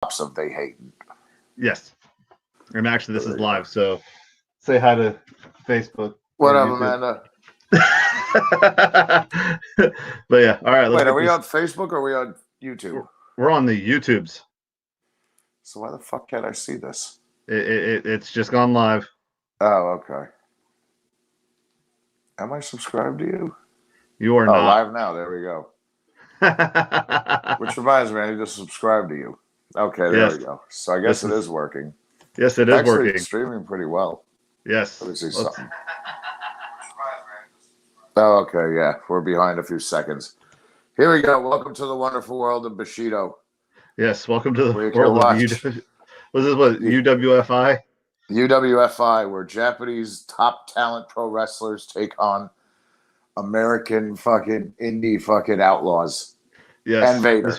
drops of they hate. Yes. And actually, this is live, so say hi to Facebook. What up, Amanda? But yeah, all right. Wait, are we on Facebook or are we on YouTube? We're on the YouTubes. So why the fuck can't I see this? It's just gone live. Oh, okay. Am I subscribed to you? You are not. Live now. There we go. Which reminds me, I need to subscribe to you. Okay, there we go. So I guess it is working. Yes, it is working. It's streaming pretty well. Yes. Let me see something. Oh, okay, yeah. We're behind a few seconds. Here we go. Welcome to the wonderful world of Bushido. Yes, welcome to the world of UWFI? Was this what, UWFI? UWFI, where Japanese top talent pro wrestlers take on American fucking indie fucking outlaws. Yes. And Vader.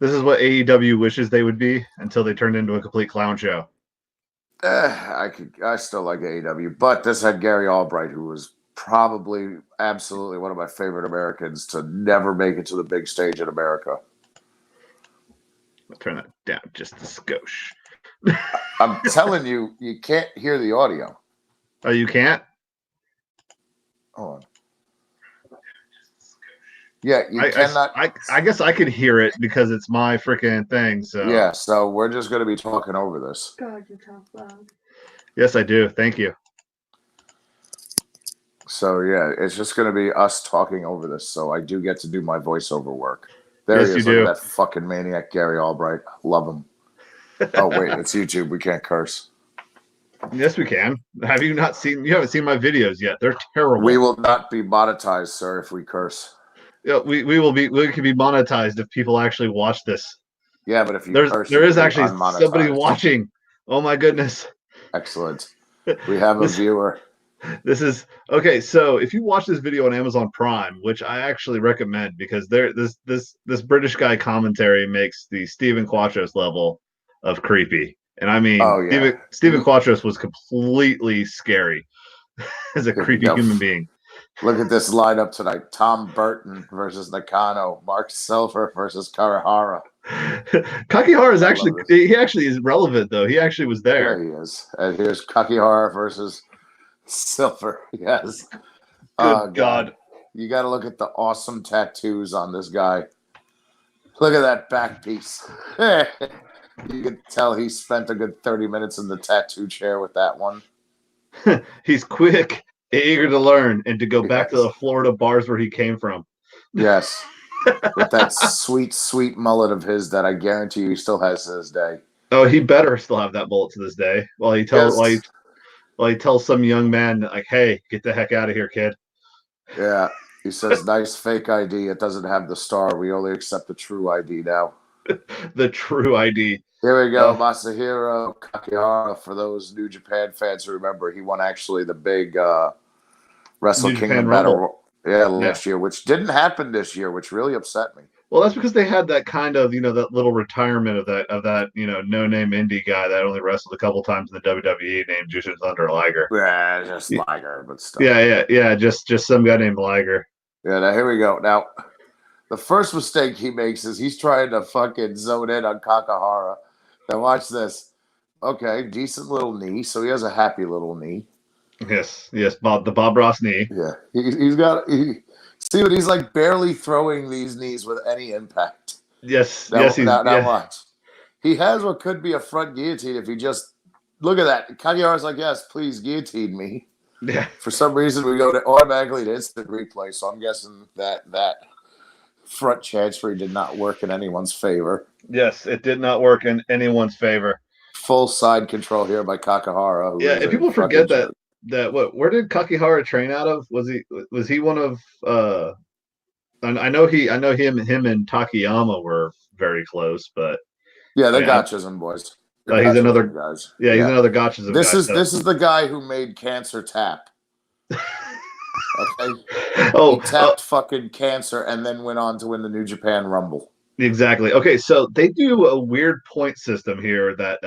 This is what AEW wishes they would be until they turned into a complete clown show. I still like AEW, but this had Gary Albright, who was probably absolutely one of my favorite Americans to never make it to the big stage in America. I'll turn that down just a skosh. I'm telling you, you can't hear the audio. Oh, you can't? Hold on. Yeah, you cannot. I guess I could hear it because it's my freaking thing. So yeah, so we're just going to be talking over this. God, you talk loud. Yes, I do. Thank you. So yeah, it's just going to be us talking over this. So I do get to do my voiceover work. There he is. Look at that fucking maniac, Gary Albright. Love him. Oh wait, it's YouTube. We can't curse. Yes, we can. Have you not seen? You haven't seen my videos yet. They're terrible. We will not be monetized, sir, if we curse. Yeah, we will be. We can be monetized if people actually watch this. Yeah, but if you there is actually somebody watching. Oh my goodness! Excellent. We have a viewer. This is okay. So if you watch this video on Amazon Prime, which I actually recommend because this British guy commentary makes the Stephen Quattros level of creepy, and I mean, Stephen Quattros was completely scary as a creepy human being. Look at this lineup tonight. Tom Burton versus Nakano. Mark Silver versus Karahara. Kakihara is he actually is relevant, though. He actually was there. Yeah, he is. And here's Kakihara versus Silver. Yes. Good God. You got to look at the awesome tattoos on this guy. Look at that back piece. You can tell he spent a good 30 minutes in the tattoo chair with that one. He's quick, eager to learn, and to go back to the Florida bars where he came from. Yes. With that sweet, sweet mullet of his that I guarantee you he still has to this day. Oh, he better still have that mullet to this day. While he tells some young man, like, hey, get the heck out of here, kid. Yeah. He says, nice fake ID. It doesn't have the star. We only accept the true ID now. The true ID. Here we go. Masahiro Kakihara. For those New Japan fans who remember, he won actually the big Wrestle Kingdom Battle last year, which didn't happen this year, which really upset me. Well, that's because they had that kind of, that little retirement of that no-name indie guy that only wrestled a couple times in the WWE named Jushin Thunder Liger. Yeah, just Liger, but still. Yeah, just some guy named Liger. Yeah, now here we go. Now, the first mistake he makes is he's trying to fucking zone in on Kakihara. Now watch this. Okay, decent little knee. So he has a happy little knee. Yes, the Bob Ross knee. Yeah, he's got. See what he's like, barely throwing these knees with any impact. Yes, now watch. He has what could be a front guillotine if he just look at that. Kakihara's like, yes, please guillotine me. Yeah. For some reason, we go automatically to instant replay. So I'm guessing that front transfer did not work in anyone's favor. Yes, it did not work in anyone's favor. Full side control here by Kakihara. Yeah, and people forget that where did Kakihara train out of? Was he one of I know him and Takayama were very close, but yeah, they're Gotchism boys. He's another guys. Yeah, he's another Gotchism. This is the guy who made Cancer tap. Okay. He tapped fucking Cancer and then went on to win the New Japan Rumble. Exactly. Okay, so they do a weird point system here that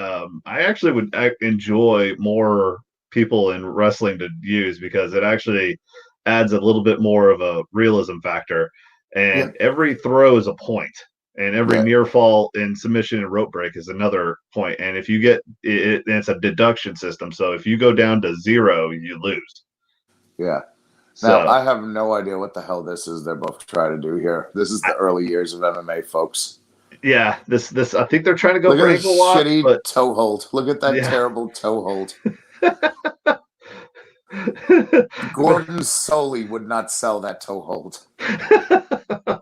I actually would enjoy more people in wrestling to use because it actually adds a little bit more of a realism factor. And every throw is a point. And every near fall in submission and rope break is another point. And if you get it, it's a deduction system. So if you go down to 0, you lose. Yeah. Now, So I have no idea what the hell this is they're both trying to do here. This is the early years of MMA, folks. Yeah, this I think they're trying to go Look for at this ankle lock, shitty but toe hold. Look at that yeah. terrible toe hold. but Gordon Soley would not sell that toe hold.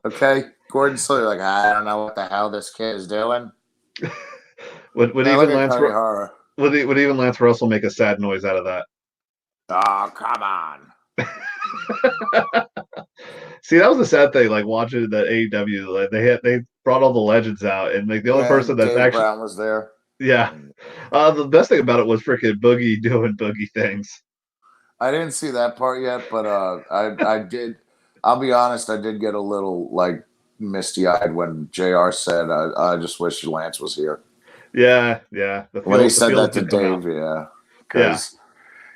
Okay? Gordon Soley, like, I don't know what the hell this kid is doing. would Now look even at Lance Cody Horror. would even Lance Russell make a sad noise out of that? Oh, come on. See, that was a sad thing. Like watching that AEW, like they brought all the legends out, and like the only person that's Dave actually Brown was there. yeah. The best thing about it was freaking Boogie doing Boogie things. I didn't see that part yet, but I did. I'll be honest, I did get a little like misty eyed when JR said, "I just wish Lance was here." Yeah. When he said that to did come out. Dave, yeah, Yeah.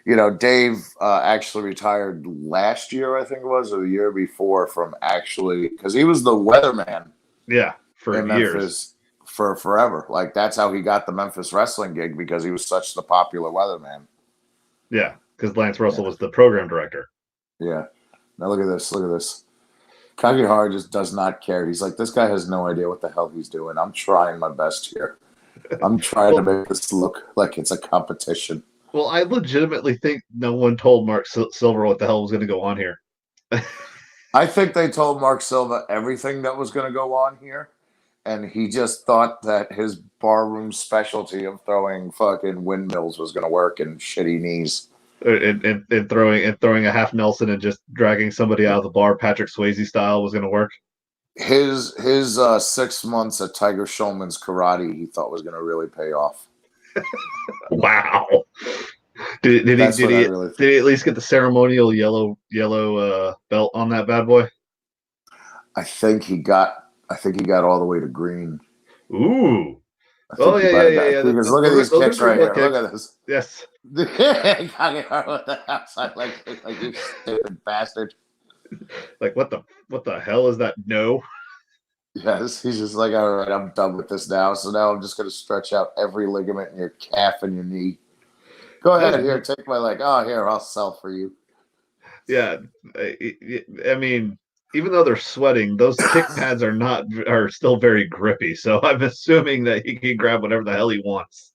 because Dave actually retired last year, I think it was, or the year before, from actually because he was the weatherman Yeah, for in years. Memphis for forever. Like that's how he got the Memphis wrestling gig because he was such the popular weatherman. Yeah, because Lance Russell was the program director. Yeah. Now look at this. Look at this. Kagehara just does not care. He's like, this guy has no idea what the hell he's doing. I'm trying my best here. I'm trying to make this look like it's a competition. Well, I legitimately think no one told Mark Silver what the hell was going to go on here. I think they told Mark Silva everything that was going to go on here, and he just thought that his barroom specialty of throwing fucking windmills was going to work in shitty knees. And throwing a half Nelson and just dragging somebody out of the bar, Patrick Swayze style, was going to work. His 6 months at Tiger Schulman's karate, he thought was going to really pay off. Wow. Did he at least get the ceremonial yellow belt on that bad boy? I think he got all the way to green. Ooh. Oh yeah. Because look at these kicks right here. Kicks. Look at this. Yes. With the outside like you stupid bastard. Like what the hell is that? No. Yes, he's just like, all right, I'm done with this now. So now I'm just going to stretch out every ligament in your calf and your knee. Go ahead, here, take my leg. Oh, here, I'll sell for you. Yeah, I mean, even though they're sweating, those kick pads are still very grippy. So I'm assuming that he can grab whatever the hell he wants.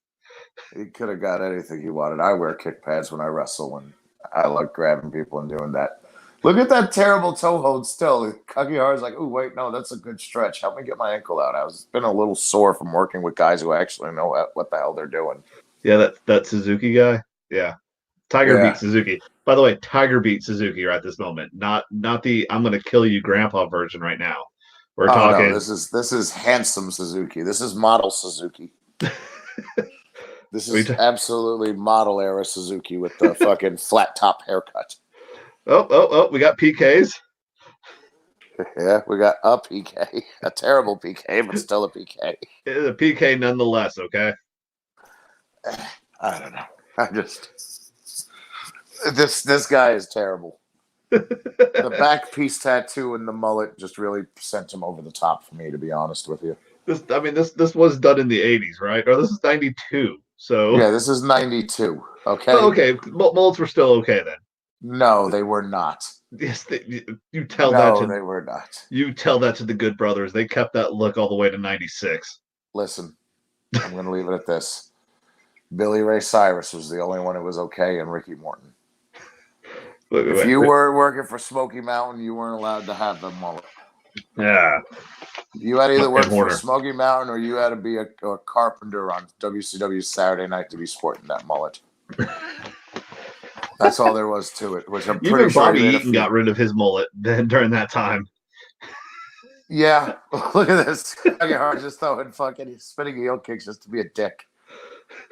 He could have got anything he wanted. I wear kick pads when I wrestle, and I like grabbing people and doing that. Look at that terrible toe hold still. Kagehara's like, oh, wait, no, that's a good stretch. Help me get my ankle out. I've been a little sore from working with guys who actually know what the hell they're doing. Yeah, that Suzuki guy. Yeah. Tiger beat Suzuki. By the way, Tiger beat Suzuki right this moment. Not the I'm going to kill you grandpa version right now. We're talking. No, this is handsome Suzuki. This is model Suzuki. This is absolutely model era Suzuki with the fucking flat top haircut. Oh, we got PKs. Yeah, we got a PK. A terrible PK, but still a PK. It's a PK nonetheless, okay? I don't know. This guy is terrible. The back piece tattoo and the mullet just really sent him over the top for me, to be honest with you. This was done in the 80s, right? Or this is 92. So yeah, this is 92. Okay. Oh, okay, mullets were still okay then. No, they were not. Yes, you tell that. No, they were not. You tell that to the Good Brothers. They kept that look all the way to 96. Listen, I'm going to leave it at this. Billy Ray Cyrus was the only one who was okay, and Ricky Morton. If you were working for Smoky Mountain, you weren't allowed to have the mullet. Yeah. You had to either work for Smoky Mountain or you had to be a carpenter on WCW Saturday night to be sporting that mullet. That's all there was to it. Which I'm pretty sure Bobby Eaton got rid of his mullet during that time. Yeah, look at this. Kagehara just throwing fucking spinning heel kicks just to be a dick.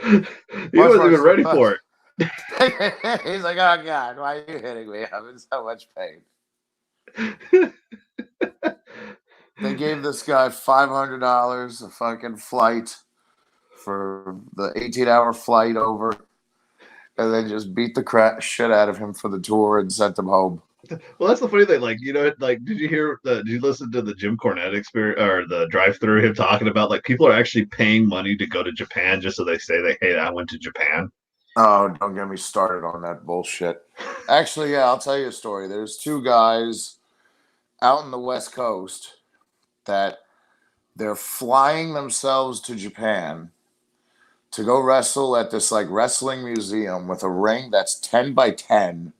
He wasn't even ready for it. He's like, oh God, why are you hitting me? I'm in so much pain. They gave this guy $500 a fucking flight for the 18-hour flight over, and then just beat the shit out of him for the tour and sent him home. Well, that's the funny thing. Like, did you hear did you listen to the Jim Cornette experience or the drive-through him talking about like people are actually paying money to go to Japan just so they say hey, I went to Japan. Oh, don't get me started on that bullshit. Actually, yeah, I'll tell you a story. There's two guys out in the West Coast that they're flying themselves to Japan to go wrestle at this like wrestling museum with a ring that's 10 by 10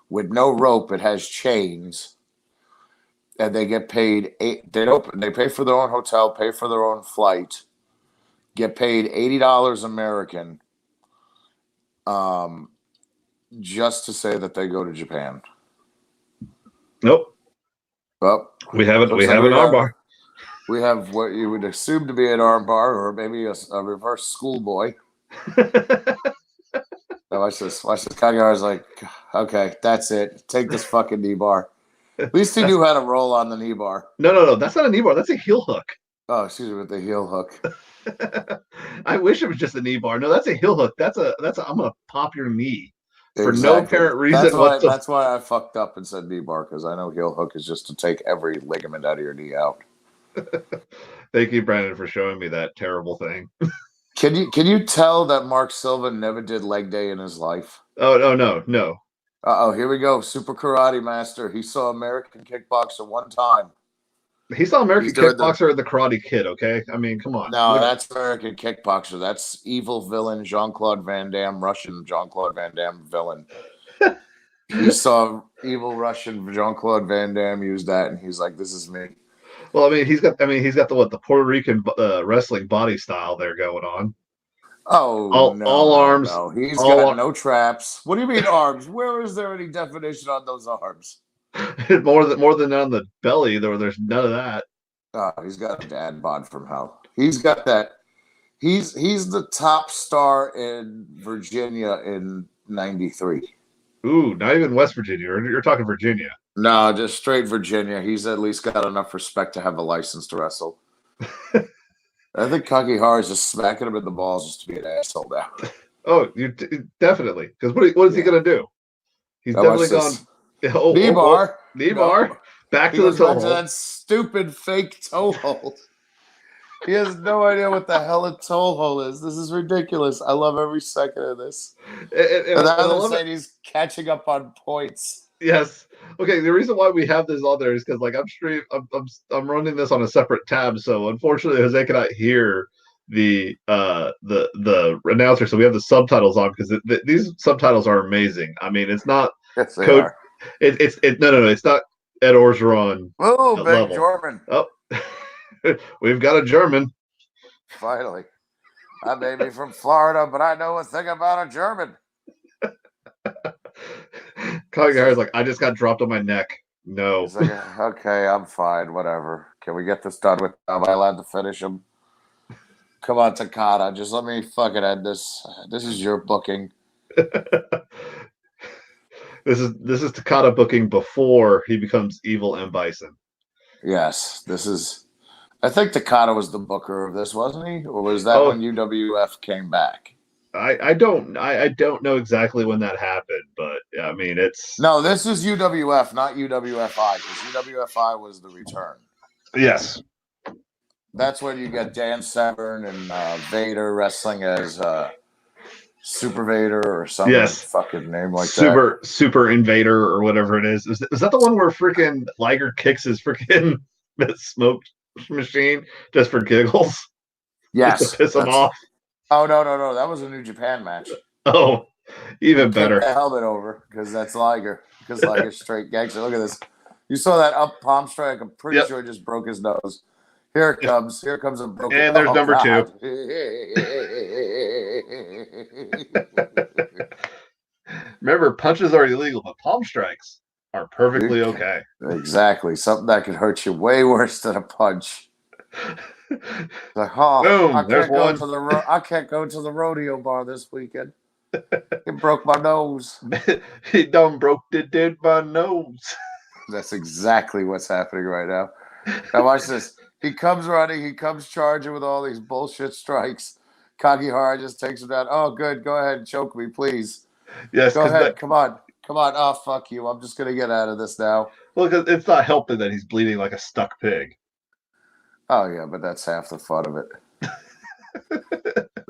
with no rope. It has chains. And they get paid they pay for their own hotel, pay for their own flight, get paid $80 American, just to say that they go to Japan. Nope. Well, we have an armbar. We have what you would assume to be an armbar, or maybe a reverse schoolboy. Watch this. Kagehara's like, okay, that's it. Take this fucking knee bar. At least he knew how to roll on the knee bar. No. That's not a knee bar. That's a heel hook. Oh, excuse me, with the heel hook. I wish it was just a knee bar. No, that's a heel hook. That's a I'm gonna pop your knee for exactly. no apparent reason. That's why I fucked up and said knee bar, because I know heel hook is just to take every ligament out of your knee out. Thank you, Brandon, for showing me that terrible thing. Can you tell that Mark Silva never did leg day in his life? Oh no. Here we go. Super Karate Master. He saw American Kickboxer one time. He saw American Kickboxer or the Karate Kid, okay? I mean, come on. No, that's American Kickboxer. That's evil villain Jean-Claude Van Damme, Russian Jean-Claude Van Damme villain. He saw evil Russian Jean-Claude Van Damme use that, and he's like, this is me. Well, I mean, he's got the Puerto Rican wrestling body style there going on. Oh, all arms. No. He's got no traps. What do you mean arms? Where is there any definition on those arms? more than on the belly, there's none of that. Oh, he's got a dad bod from hell. He's got that. He's the top star in Virginia in '93. Ooh, not even West Virginia. You're talking Virginia. No, just straight Virginia. He's at least got enough respect to have a license to wrestle. I think Kagehara is just smacking him in the balls just to be an asshole now. Oh, definitely. Because what is he going to do? He's definitely gone. Knee bar. Knee bar. Back to the toe hold. That stupid fake toe hold. He has no idea what the hell a toe hold is. This is ridiculous. I love every second of this. And I love it. He's catching up on points. Yes. Okay. The reason why we have this on there is because, like, I'm running this on a separate tab, so unfortunately, Jose cannot hear the announcer. So we have the subtitles on because these subtitles are amazing. I mean, it's not code. It's no. It's not Ed Orgeron. Oh, big German. Oh, we've got a German. Finally, I may be from Florida, but I know a thing about a German. Kagehara's like, I just got dropped on my neck. No. He's like, okay, I'm fine. Whatever. Can we get this done with? Am I allowed to finish him? Come on, Takada. Just let me fucking end this. This is your booking. This is Takada booking before he becomes Evil M. Bison. Yes, this is. I think Takada was the booker of this, wasn't he? Or was that when UWF came back? I don't know exactly when that happened, but I mean it's no. This is UWF, not UWFI, because UWFI was the return. Yes, that's when you get Dan Severn and Vader wrestling as Super Vader or some fucking name like that. Super Invader or whatever it is. Is that the one where freaking Liger kicks his freaking smoke machine just for giggles? Yes, just to piss him off. Oh, no. That was a New Japan match. Oh, even better. The helmet over because that's Liger. Because Liger's straight gangster. Look at this. You saw that up palm strike. I'm pretty sure it just broke his nose. Here it comes. Here comes a broken. And there's number God. 2. Remember, punches are illegal, but palm strikes are perfectly okay. Exactly. Something that could hurt you way worse than a punch. Like, boom, I can't go to the rodeo bar this weekend. It broke my nose. He done broke my nose. That's exactly what's happening right now. Now watch this. He comes running. He comes charging with all these bullshit strikes. Kagehara just takes him down. Oh, good. Go ahead and choke me, please. Yes. Go ahead. Come on. come on. Oh, fuck you. I'm just going to get out of this now. Well, because it's not helping that he's bleeding like a stuck pig. Oh, yeah, but that's half the fun of it.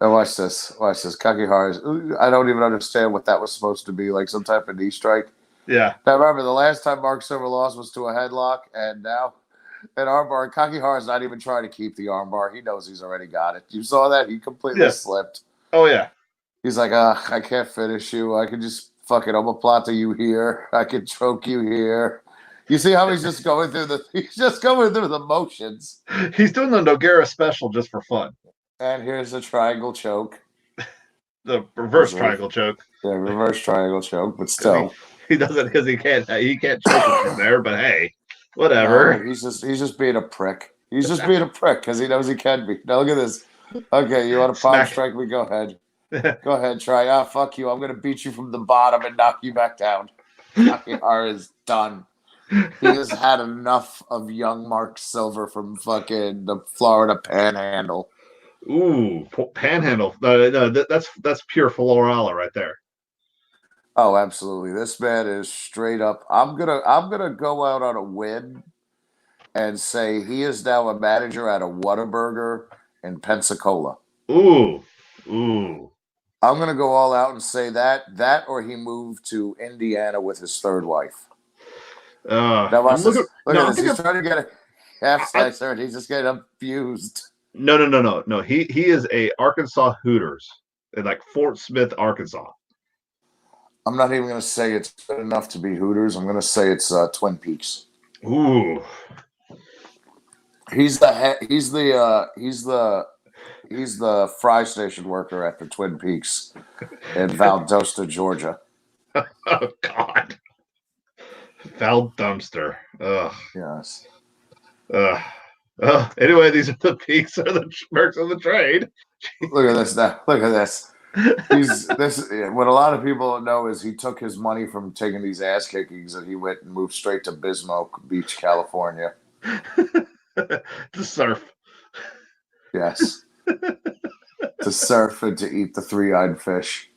Now, watch this. Watch this. Kakihara's. I don't even understand what that was supposed to be, like some type of knee strike. Yeah. Now, remember, the last time Mark Silver lost was to a headlock, and now an armbar. Kakihara's not even trying to keep the armbar. He knows he's already got it. You saw that? He completely slipped. Oh, yeah. He's like, I can't finish you. I can just fucking omoplata you here. I can choke you here. You see how he's just going through the motions. He's doing the Nogueira special just for fun. And here's the triangle choke. The reverse triangle choke. Yeah, reverse triangle choke, but still. He does it because he can't choke it from there, but hey, whatever. No, he's just being a prick. He's just being a prick because he knows he can be. Now look at this. Okay, you want to palm strike me? Go ahead. Go ahead, try. Ah, fuck you. I'm going to beat you from the bottom and knock you back down. Kakihara is done. He has had enough of young Mark Silver from fucking the Florida Panhandle. Ooh, Panhandle. No, that's pure Florala right there. Oh, absolutely. This man is straight up. I'm gonna go out on a win and say he is now a manager at a Whataburger in Pensacola. Ooh. I'm gonna go all out and say that or he moved to Indiana with his third wife. Now watch this. Look at this. He's trying to get a half slicer and he's just getting abused. No. He is a Arkansas Hooters in like Fort Smith, Arkansas. I'm not even gonna say it's good enough to be Hooters. I'm gonna say it's Twin Peaks. Ooh. He's the fry station worker at the Twin Peaks in Valdosta, Georgia. Oh God. Val Dumpster. Ugh. Yes. Anyway, these are the peaks or the mercs of the trade. Look at this now. Look at this. What a lot of people don't know is he took his money from taking these ass kickings and he went and moved straight to Bismarck Beach, California. To surf. Yes. To surf and to eat the three-eyed fish.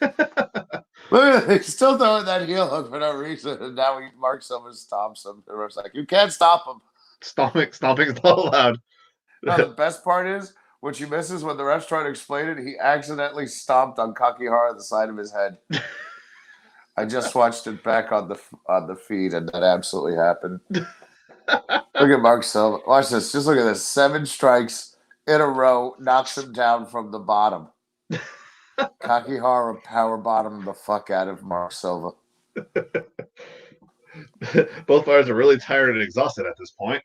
Look at it. He's still throwing that heel hook for no reason, and now Mark Silver stomps him. And Ruff's like, you can't stop him. Stomping is not allowed. No, the best part is, what you miss is when the ref's trying to explain it, he accidentally stomped on Kakihara the side of his head. I just watched it back on the feed, and that absolutely happened. Look at Mark Silver. Watch this. Just look at this. 7 strikes in a row, knocks him down from the bottom. Kakihara power bottomed the fuck out of Mark Silva. Both fighters are really tired and exhausted at this point.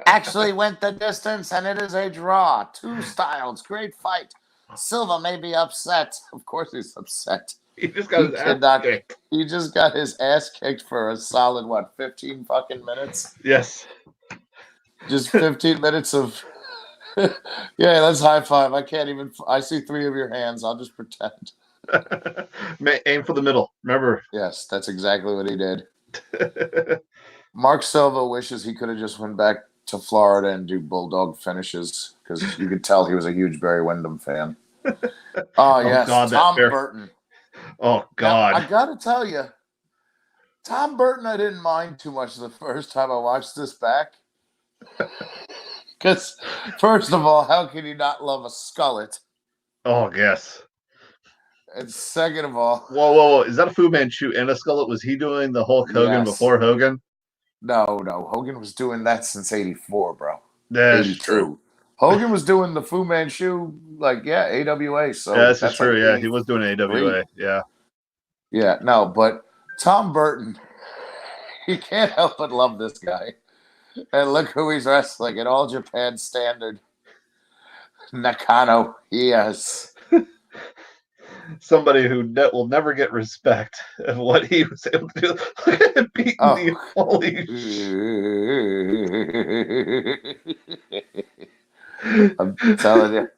Actually went the distance, and it is a draw. 2 styles. Great fight. Silva may be upset. Of course he's upset. He just got his ass kicked. He just got his ass kicked for a solid, 15 fucking minutes? Yes. Just 15 minutes of... Yeah, let's high five. I see 3 of your hands. I'll just pretend. Aim for the middle. Remember? Yes, that's exactly what he did. Mark Silva wishes he could have just went back to Florida and do bulldog finishes because you could tell he was a huge Barry Windham fan. Oh, yes, God, Tom Burton. Oh, God. Now, I got to tell you, Tom Burton I didn't mind too much the first time I watched this back. Because, first of all, how can you not love a skullet? Oh, yes. And second of all... Whoa. Is that a Fu Manchu and a skullet? Was he doing the Hulk Hogan before Hogan? No. Hogan was doing that since 84, bro. That's 82. True. Hogan was doing the Fu Manchu, AWA. So yeah, that's true. Yeah, he was doing AWA. Yeah. Yeah, no, but Tom Burton, he can't help but love this guy. And look who he's wrestling at All Japan Standard. Nakano, yes. Somebody who will never get respect of what he was able to do. Look at him beating the holy I'm telling you.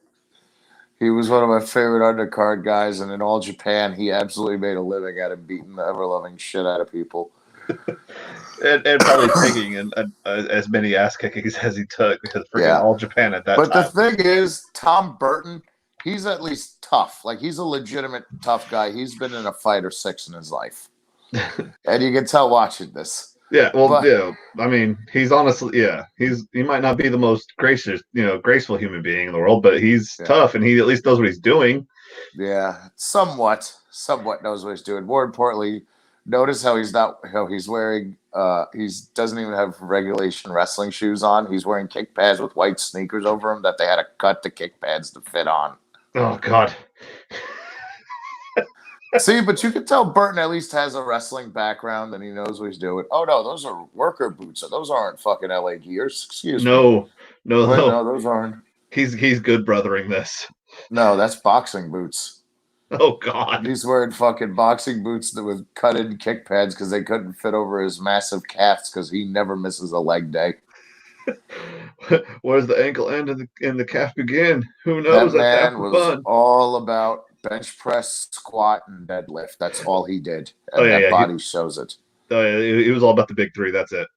He was one of my favorite undercard guys, and in All Japan, he absolutely made a living at him beating the ever-loving shit out of people. and probably taking as many ass kickings as he took because freaking All Japan at that time. But the thing is, Tom Burton, he's at least tough. Like, he's a legitimate tough guy. He's been in a fight or 6 in his life. And you can tell watching this. Yeah, well, But, yeah. I mean, he's honestly, yeah, he might not be the most graceful human being in the world, but he's tough, and he at least knows what he's doing. Yeah, somewhat knows what he's doing. More importantly, notice how he's wearing. He doesn't even have regulation wrestling shoes on. He's wearing kick pads with white sneakers over him that they had to cut the kick pads to fit on. Oh God. See, but you can tell Burton at least has a wrestling background and he knows what he's doing. Oh no, those are worker boots. Those aren't fucking LA Gears. Excuse me. No, those aren't. He's good brothering this. No, that's boxing boots. Oh God. He's wearing fucking boxing boots that with cut-in kick pads because they couldn't fit over his massive calves because he never misses a leg day. Where does the ankle end and the calf begin? Who knows? That man was all about bench press, squat, and deadlift. That's all he did. And that body shows it. Oh yeah, he was all about the big 3. That's it.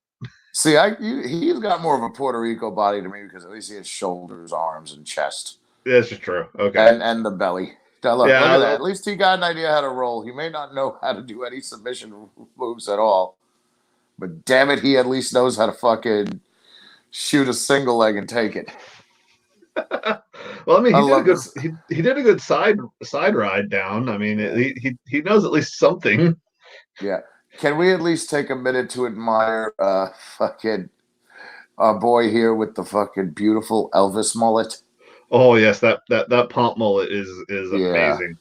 See, he's got more of a Puerto Rico body to me because at least he has shoulders, arms, and chest. Yeah, that's just true. Okay. And the belly. Now look at that. At least he got an idea how to roll. He may not know how to do any submission moves at all, but damn it, he at least knows how to fucking shoot a single leg and take it. Well, I mean, he did a good side ride down. I mean, he knows at least something. Yeah. Can we at least take a minute to admire fucking our boy here with the fucking beautiful Elvis mullet? Oh yes, that pomp mullet is amazing.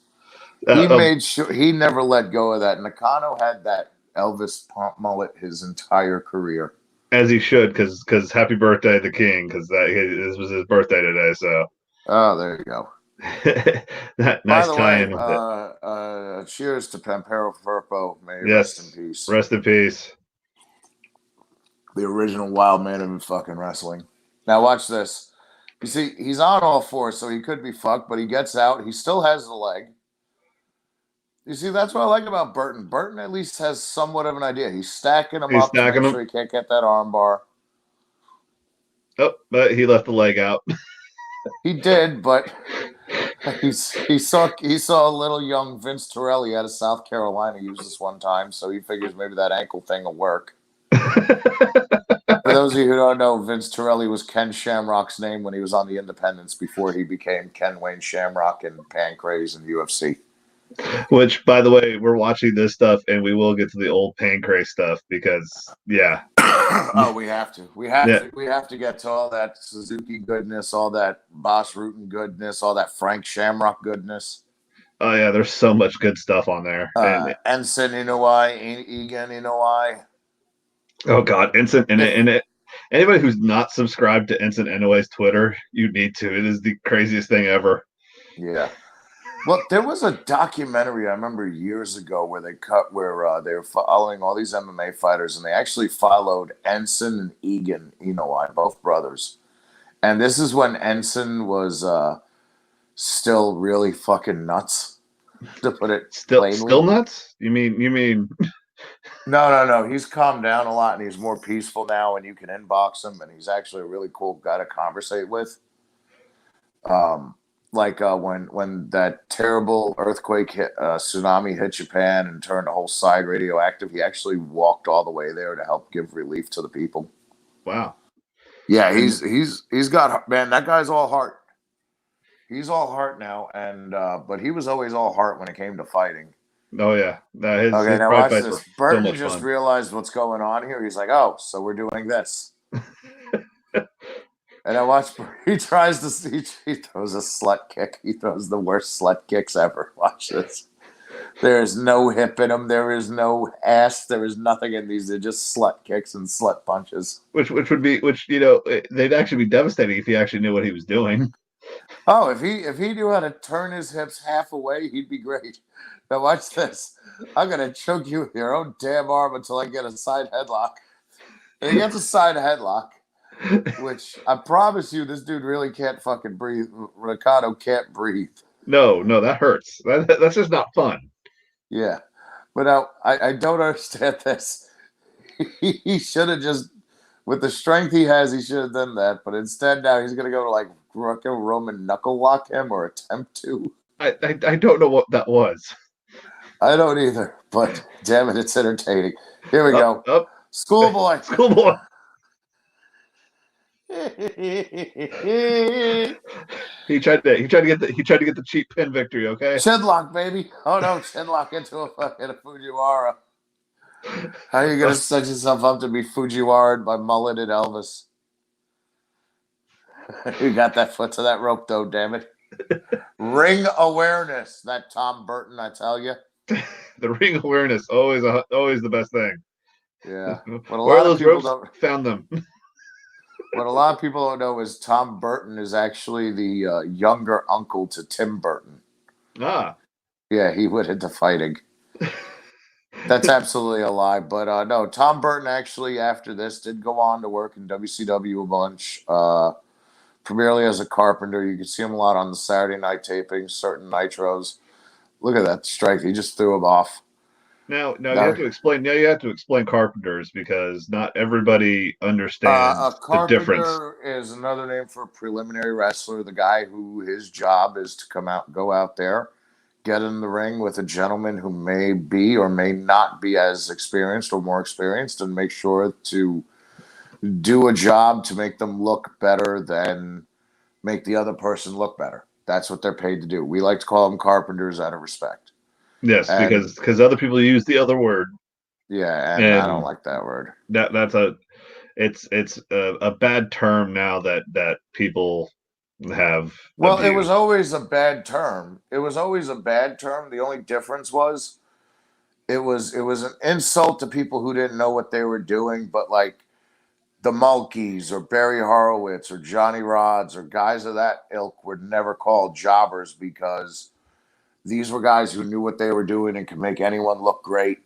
He made sure he never let go of that. Nakano had that Elvis pomp mullet his entire career. As he should, because happy birthday the king, because this was his birthday today. So, oh, there you go. Nice tie-in. Cheers to Pampero Firpo. May he rest in peace. Rest in peace. The original wild man of fucking wrestling. Now watch this. You see, he's on all 4, so he could be fucked, but he gets out. He still has the leg. You see, that's what I like about Burton. Burton at least has somewhat of an idea. He's stacking them up to make sure he can't get that arm bar. Oh, but he left the leg out. He did, but he saw a little young Vince Torelli out of South Carolina use this one time, so he figures maybe that ankle thing will work. For those of you who don't know, Vince Torelli was Ken Shamrock's name when he was on the Independents before he became Ken Wayne Shamrock and Pancrase in UFC. Which, by the way, we're watching this stuff, and we will get to the old Pancrase stuff because, yeah. Oh, we have to. We have to get to all that Suzuki goodness, all that Boss Rutan goodness, all that Frank Shamrock goodness. Oh yeah, there's so much good stuff on there. Ensign Inoue, Egan Inoue. Oh God, Ensign and anybody who's not subscribed to Ensign Inoue's Twitter, you need to. It is the craziest thing ever. Yeah. Well, there was a documentary I remember years ago where they were following all these MMA fighters, and they actually followed Ensign and Egan Inoue, both brothers. And this is when Ensign was still really fucking nuts, to put it plainly. Still nuts? You mean? No. He's calmed down a lot, and he's more peaceful now, and you can inbox him, and he's actually a really cool guy to conversate with. When that terrible earthquake tsunami hit Japan and turned the whole side radioactive, he actually walked all the way there to help give relief to the people. Wow. Yeah, he's got, man, that guy's all heart. He's all heart now, and but he was always all heart when it came to fighing. Oh yeah. His now watch this. Burton just realized what's going on here. He's like, oh, so we're doing this. And I watch. He tries to. He throws a slut kick. He throws the worst slut kicks ever. Watch this. There is no hip in them. There is no ass. There is nothing in these. They're just slut kicks and slut punches. Which they'd actually be devastating if he actually knew what he was doing. Oh, if he knew how to turn his hips half away, he'd be great. Now watch this. I'm gonna choke you with your own damn arm until I get a side headlock. And he gets a side headlock. Which I promise you, this dude really can't fucking breathe. Ricardo can't breathe. No, that hurts. That's just not fun. Yeah, but now I don't understand this. He should have just, with the strength he has, he should have done that. But instead, now he's gonna go to like Roman knuckle lock him or attempt to. I don't know what that was. I don't either, but damn it, it's entertaining. Here we go. Up. Schoolboy. Schoolboy. He tried to get the cheap pin victory, okay? Chinlock, baby. Oh no, chinlock into a Fujiwara. How are you gonna set yourself up to be Fujiwara by mulleted Elvis? You got that foot to that rope though, damn it. Ring awareness. That Tom Burton, I tell you. The ring awareness, always the best thing. Yeah. Where are those ropes? Found them. What a lot of people don't know is Tom Burton is actually the younger uncle to Tim Burton. Ah. Yeah, he went into fighting. That's absolutely a lie. But no, Tom Burton actually, after this, did go on to work in WCW a bunch. Primarily as a carpenter. You can see him a lot on the Saturday night tapings, certain nitros. Look at that strike. He just threw him off. Now you have to explain. Now you have to explain carpenters because not everybody understands a the difference. carpenter is another name for a preliminary wrestler. The guy who his job is to go out there, get in the ring with a gentleman who may be or may not be as experienced or more experienced, and make sure to do a job to make them look better than make the other person look better. That's what they're paid to do. We like to call them carpenters out of respect. Yes, because other people use the other word. Yeah, and I don't like that word. It's a bad term now that people have. Well, abused. it was always a bad term. It was always a bad term. The only difference was it was an insult to people who didn't know what they were doing, but like the Mulkeys or Barry Horowitz or Johnny Rods or guys of that ilk were never called jobbers because these were guys who knew what they were doing and could make anyone look great.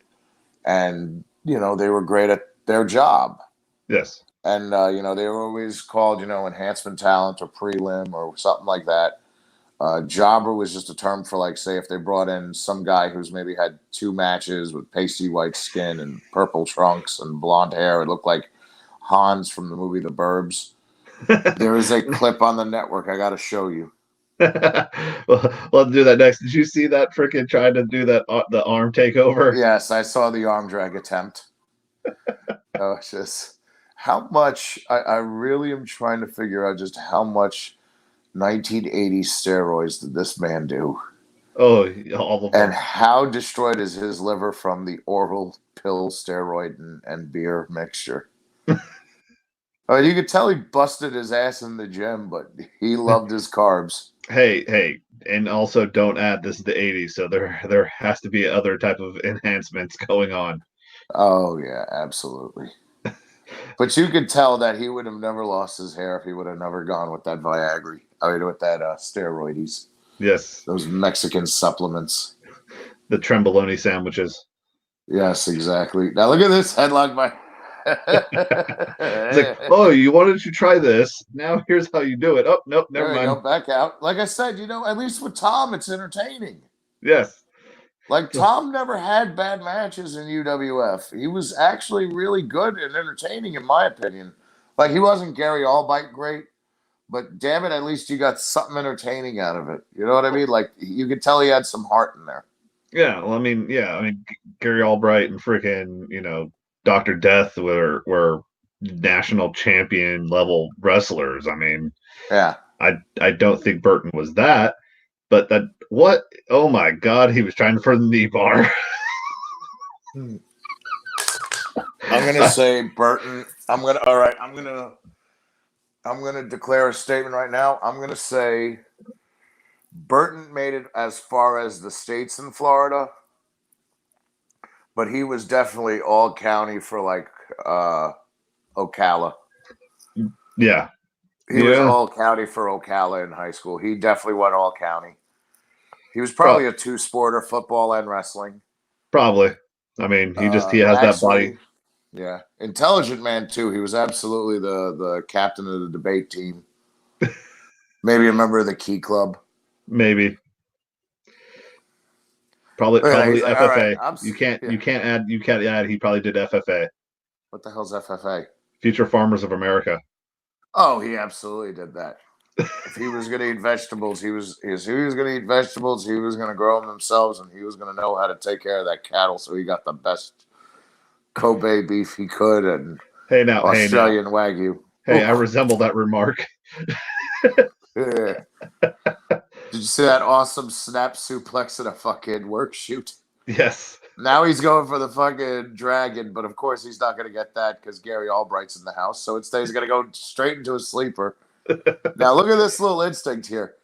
And, they were great at their job. Yes. And, they were always called, enhancement talent or prelim or something like that. Jobber was just a term for, like, say, if they brought in some guy who's maybe had 2 matches with pasty white skin and purple trunks and blonde hair. It looked like Hans from the movie The Burbs. There is a clip on the network I got to show you. Well, we'll do that next. Did you see that freaking trying to do that the arm takeover? Yes, I saw the arm drag attempt. It's just how much I really am trying to figure out just how much 1980s steroids did this man do? Oh, all of them. And how destroyed is his liver from the oral pill steroid and beer mixture? You could tell he busted his ass in the gym, but he loved his carbs. Hey, and also don't add this is the 80s, so there has to be other type of enhancements going on. Oh yeah, absolutely. But you could tell that he would have never lost his hair if he would have never gone with that Viagra. I mean, with that steroids. Yes. Those Mexican supplements. The Tremboloni sandwiches. Yes, exactly. Now look at this headlock by. It's like, oh, you wanted to try this. Now here's how you do it. Oh, nope, never mind. Go back out. Like I said, at least with Tom, it's entertaining. Yes. Like Tom never had bad matches in UWF. He was actually really good and entertaining, in my opinion. Like he wasn't Gary Albright great, but damn it, at least you got something entertaining out of it. You know what I mean? Like you could tell he had some heart in there. Yeah, well, I mean, Gary Albright and freaking, Dr. Death were national champion level wrestlers. I mean, yeah, I don't think Burton was that, but what? Oh my God, he was trying for the knee bar. I'm gonna say Burton. I'm gonna declare a statement right now. I'm gonna say Burton made it as far as the states in Florida, but he was definitely all county for like Ocala. Yeah. He was all county for Ocala in high school. He definitely went all county. He was probably a 2-sporter, football and wrestling. Probably. I mean, he has that body. Yeah. Intelligent man, too. He was absolutely the captain of the debate team. Maybe a member of the Key Club. Maybe. Probably FFA. Right, you can't add he probably did FFA. What the hell's FFA? Future Farmers of America. Oh, he absolutely did that. If he was going to eat vegetables, he was going to eat vegetables. He was going to grow them themselves, and he was going to know how to take care of that cattle. So he got the best Kobe beef he could, and Australian Wagyu. Hey, I resemble that remark. Yeah. Did you see that awesome snap suplex in a fucking work shoot? Yes. Now he's going for the fucking dragon, but of course he's not going to get that because Gary Albright's in the house. So instead he's going to go straight into a sleeper. Now look at this little instinct here.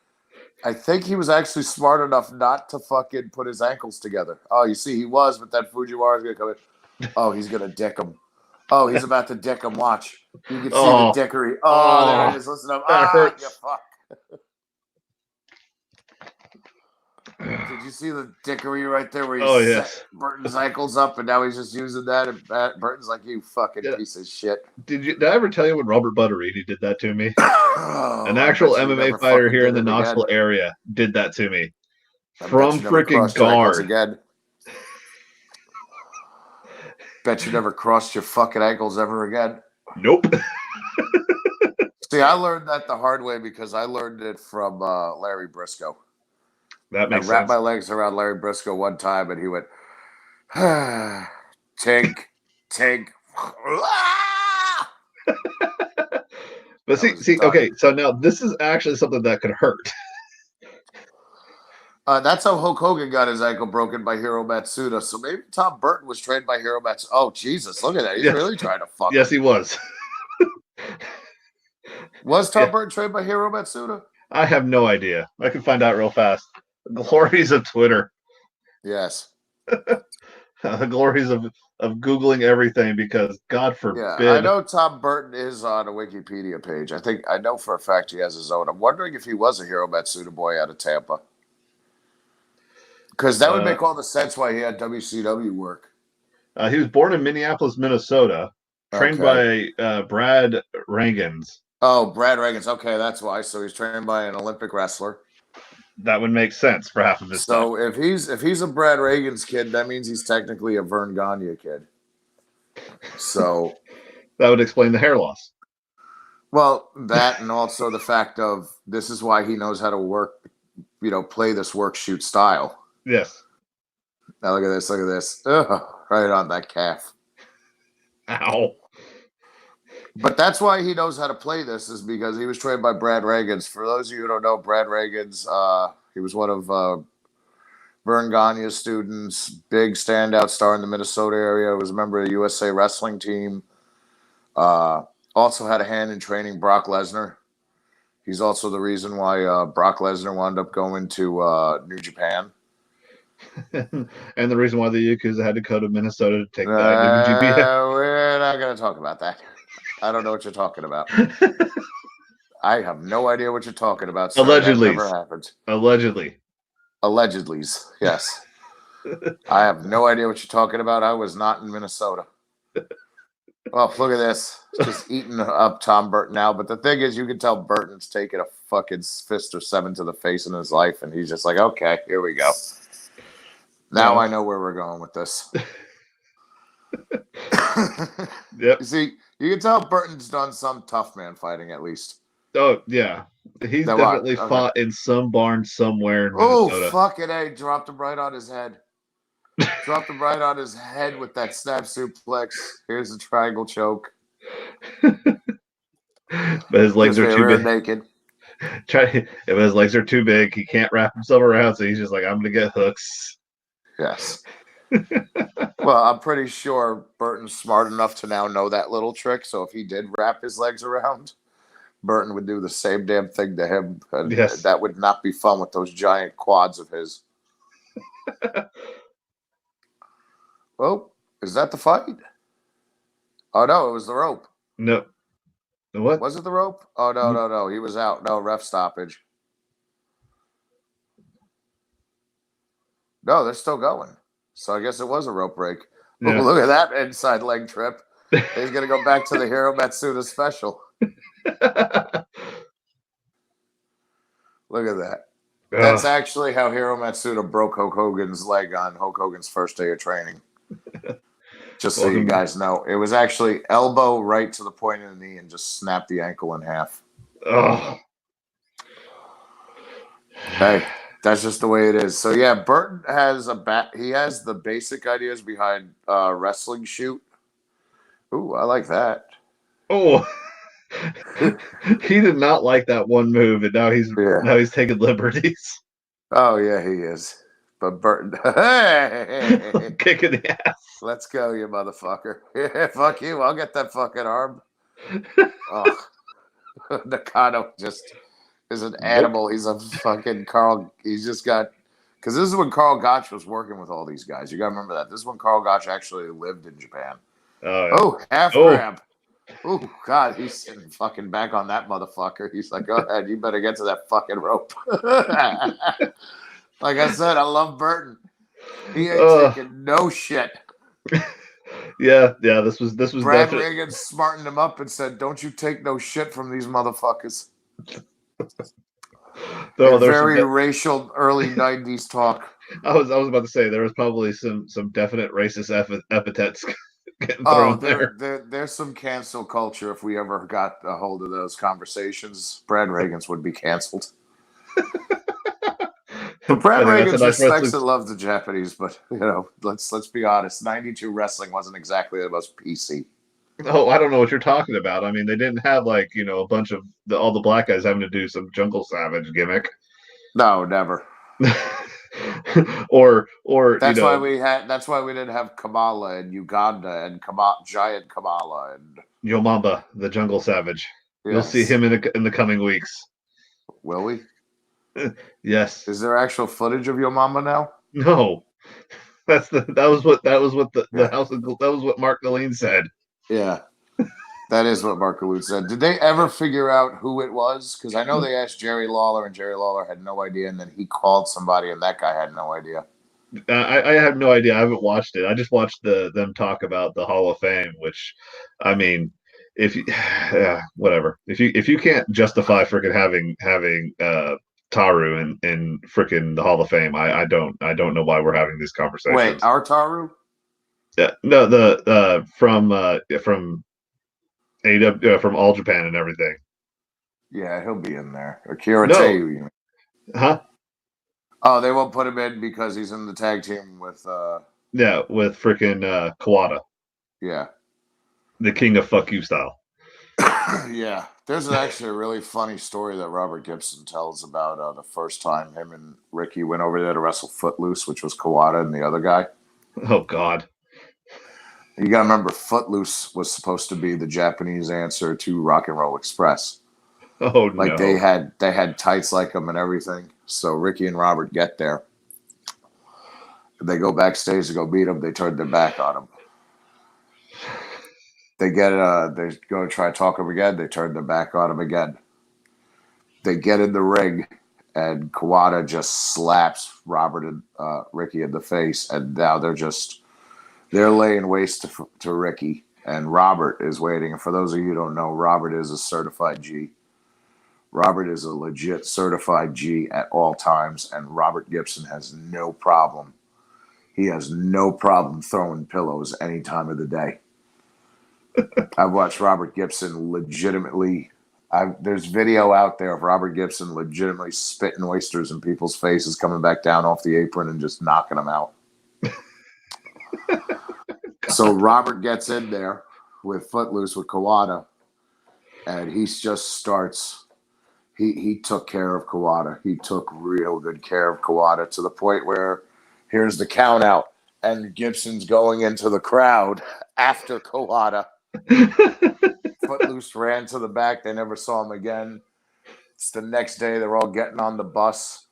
I think he was actually smart enough not to fucking put his ankles together. Oh, you see, he was, but then Fujiwara's going to come in. Oh, he's going to dick him. Oh, he's about to dick him. Watch. You can see the dickery. Oh, there it is. Listen up. Hurts. You fuck. Did you see the dickery right there where he set Burton's ankles up and now he's just using that and Burton's like, you fucking piece of shit. Did I ever tell you when Robert Butterini did that to me? An actual MMA fighter here in the Knoxville area did that to me. From freaking guard. Again. Bet you never crossed your fucking ankles ever again. Nope. See, I learned that the hard way because I learned it from Larry Briscoe. That makes sense. I wrapped my legs around Larry Briscoe one time, and he went, tink, tink. But see, okay, so now this is actually something that could hurt. That's how Hulk Hogan got his ankle broken by Hiro Matsuda. So maybe Tom Burton was trained by Hiro Matsuda. Oh, Jesus, look at that. He's really trying to fuck Yes, he was. Was Tom Burton trained by Hiro Matsuda? I have no idea. I can find out real fast. The glories of Twitter. Yes. The glories of Googling everything because God forbid. Yeah, I know Tom Burton is on a Wikipedia page. I know for a fact he has his own. I'm wondering if he was a Hiro Matsuda boy out of Tampa. Because that would make all the sense why he had WCW work. He was born in Minneapolis, Minnesota, trained by Brad Rangans. Oh, Brad Rangans. Okay, that's why. So he's trained by an Olympic wrestler. That would make sense for half of his stuff. So if he's a Brad Rangans kid, that means he's technically a Vern Gagne kid. So that would explain the hair loss. Well, that and also the fact of this is why he knows how to work, play this work shoot style. Yes. Now look at this. Look at this. Ugh, right on that calf. Ow. But that's why he knows how to play this is because he was trained by Brad Ragans. For those of you who don't know, Brad Ragans, he was one of Vern Gagne's students, big standout star in the Minnesota area. Was a member of the USA wrestling team. Also had a hand in training Brock Lesnar. He's also the reason why Brock Lesnar wound up going to New Japan. And the reason why the Yakuza had to go to Minnesota to take that WGP. We're not going to talk about that. I don't know what you're talking about. I have no idea what you're talking about. So Allegedly. That never happened. Allegedly. Allegedly's, yes. I have no idea what you're talking about. I was not in Minnesota. Well, look at this. Just eating up Tom Burton now. But the thing is, you can tell Burton's taken a fucking fist or 7 to the face in his life. And he's just like, okay, here we go. Now I know where we're going with this. Yep. You see, you can tell Burton's done some tough man fighting at least. Oh, yeah. He's definitely fought in some barn somewhere in Minnesota. Oh, fucking A. Dropped him right on his head. Dropped him right on his head with that snap suplex. Here's the triangle choke. But his legs are too big. Naked. If his legs are too big, he can't wrap himself around, so he's just like, I'm going to get hooks. Yes. Well, I'm pretty sure Burton's smart enough to now know that little trick. So if he did wrap his legs around, Burton would do the same damn thing to him. And that would not be fun with those giant quads of his. Oh, is that the fight? Oh, no, it was the rope. No. The what? Was it the rope? Oh, no. He was out. No, ref stoppage. No, they're still going. So I guess it was a rope break. Yeah. Look at that inside leg trip. He's going to go back to the Hiro Matsuda special. Look at that. That's actually how Hiro Matsuda broke Hulk Hogan's leg on Hulk Hogan's first day of training. Just so you guys know. It was actually elbow right to the point of the knee and just snapped the ankle in half. Oh. Hey, that's just the way it is. So yeah, Burton has he has the basic ideas behind wrestling shoot. Ooh, I like that. Oh, he did not like that one move, and Yeah. now he's taking liberties. Oh yeah, he is. But Burton, hey, Kicking the ass. let's go, you motherfucker. Yeah, fuck you. I'll get that fucking arm. Oh, Nakano just is an Nope. animal. He's a fucking Carl. He's just got because this is when Carl Gotch was working with all these guys. You got to remember that. This is when Carl Gotch actually lived in Japan. Oh, yeah. Oh, half Oh, grab. Oh God, he's sitting fucking back on that motherfucker. He's like, go ahead, you better get to that fucking rope. Like I said, I love Burton. He ain't taking no shit. yeah. This was Brad definitely. Reagan smartened him up and said, "Don't you take no shit from these motherfuckers." Though there's Very racial early '90s talk. I was about to say there was probably some definite racist epithets getting Oh, thrown there. there's some cancel culture. If we ever got a hold of those conversations, Brad Reagan's would be canceled. But I Brad think that's a Reagan's nice respects wrestling. and loves the Japanese. But let's be honest. '92 wrestling wasn't exactly the most PC. Oh, I don't know what you're talking about. I mean, they didn't have like a bunch of all the black guys having to do some jungle savage gimmick, No, never. or That's why we had. That's why we didn't have Kamala in Uganda and Giant Kamala and Yomamba, the jungle savage. You'll see yes. him in the coming weeks. Will we? Yes. Is there actual footage of your mama now? No. That was what the Yeah. house of, that was what Mark Galeen said. Yeah. That is what Mark Alute said. Did they ever figure out who it was? Because I know they asked Jerry Lawler, and Jerry Lawler had no idea, and then he called somebody, and that guy had no idea. I have no idea. I haven't watched it. I just watched them talk about the Hall of Fame, which, I mean, if you, yeah, whatever. If you can't justify freaking having Taru in freaking the Hall of Fame, I don't know why we're having these Wait, conversations. Artaru? Yeah, no, the from AW from All Japan and everything. Yeah, he'll be in there. Akira No, Teu. huh? Oh, they won't put him in because he's in the tag team with. Yeah, with freaking Kawada, Yeah. the king of fuck you style. Yeah. There's actually a really funny story that Robert Gibson tells about the first time him and Ricky went over there to wrestle Footloose, which was Kawada and the other guy. Oh God. You got to remember, Footloose was supposed to be the Japanese answer to Rock and Roll Express. Oh Like no. they had tights like them and everything. So Ricky and Robert get there. They go backstage to go beat him. They turn their back on him. They they go to try to talk him again. They turn their back on him again. They get in the ring, and Kawada just slaps Robert and Ricky in the face, and now they're laying waste to Ricky, and Robert is waiting. And for those of you who don't know, Robert is a certified G. Robert is a legit certified G at all times, and Robert Gibson has no problem. He has no problem throwing pillows any time of the day. I've watched Robert Gibson legitimately. There's video out there of Robert Gibson legitimately spitting oysters in people's faces, coming back down off the apron and just knocking them out. So Robert gets in there with Footloose with Kawada, and he just starts. He took care of Kawada. He took real good care of Kawada to the point where here's the count out, and Gibson's going into the crowd after Kawada. Footloose ran to the back. They never saw him again. It's the next day. They're all getting on the bus.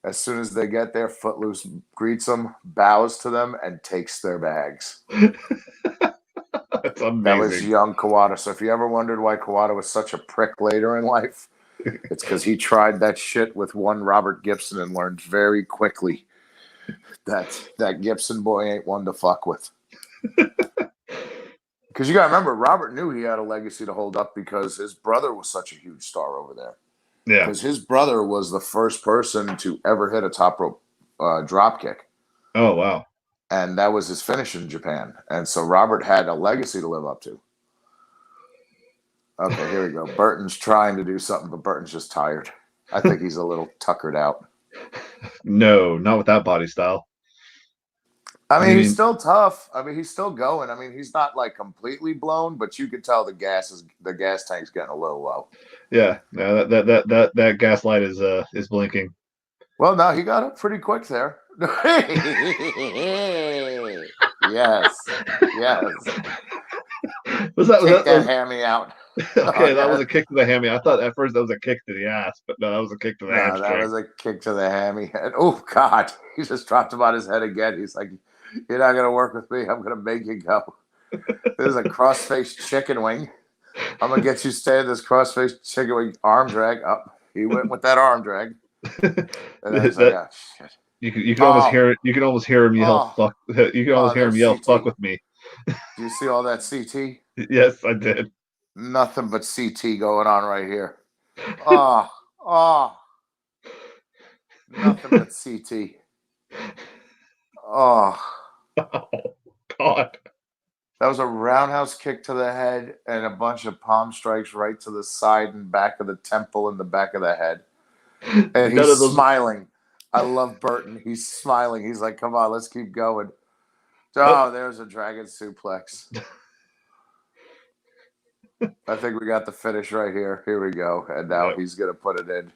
As soon as they get there, Footloose greets them, bows to them, and takes their bags. That's amazing. That was young Kawada. So if you ever wondered why Kawada was such a prick later in life, it's because he tried that shit with one Robert Gibson and learned very quickly that Gibson boy ain't one to fuck with. Because you got to remember, Robert knew he had a legacy to hold up because his brother was such a huge star over there. Yeah. Because his brother was the first person to ever hit a top rope drop kick. Oh, wow. And that was his finish in Japan. And so Robert had a legacy to live up to. Okay, here we go. Burton's trying to do something, but Burton's just tired. I think he's a little tuckered out. No, not with that body style. I You mean, he's mean, still tough. I mean, he's still going. I mean, he's not like completely blown, but you can tell the gas tank's getting a little low. yeah, no, that gas light is blinking. Well, no, he got up pretty quick there. Yes, yes. Was that Kick that was hammy out. Oh okay? That was yeah. a kick to the hammy. I thought at first that was a kick to the ass, but no, that was a kick to the No, that hamstring. was a kick to the hammy. And oh God, he just dropped him on his head again. He's like, "You're not gonna work with me. I'm gonna make you go." This is a cross-faced chicken wing. I'm gonna get you staying this cross-faced chicken wing arm drag up. He went with that arm drag, and then he's like, That "Oh shit! you can almost Oh, hear it. You can almost hear him yell oh, fuck. You can almost oh." hear him There's yell fuck CT. with me. Do you see all that CT? Yes, I did. Nothing but CT going on right here. Oh, oh, nothing but CT. Oh, Oh God. that was a roundhouse kick to the head and a bunch of palm strikes right to the side and back of the temple and the back of the head. And None he's of those. smiling. I love Burton. He's smiling. He's like, "Come on, let's keep going." Oh, Oh, there's a dragon suplex. I think we got the finish right here. Here we go. And now yep. he's going to put it in.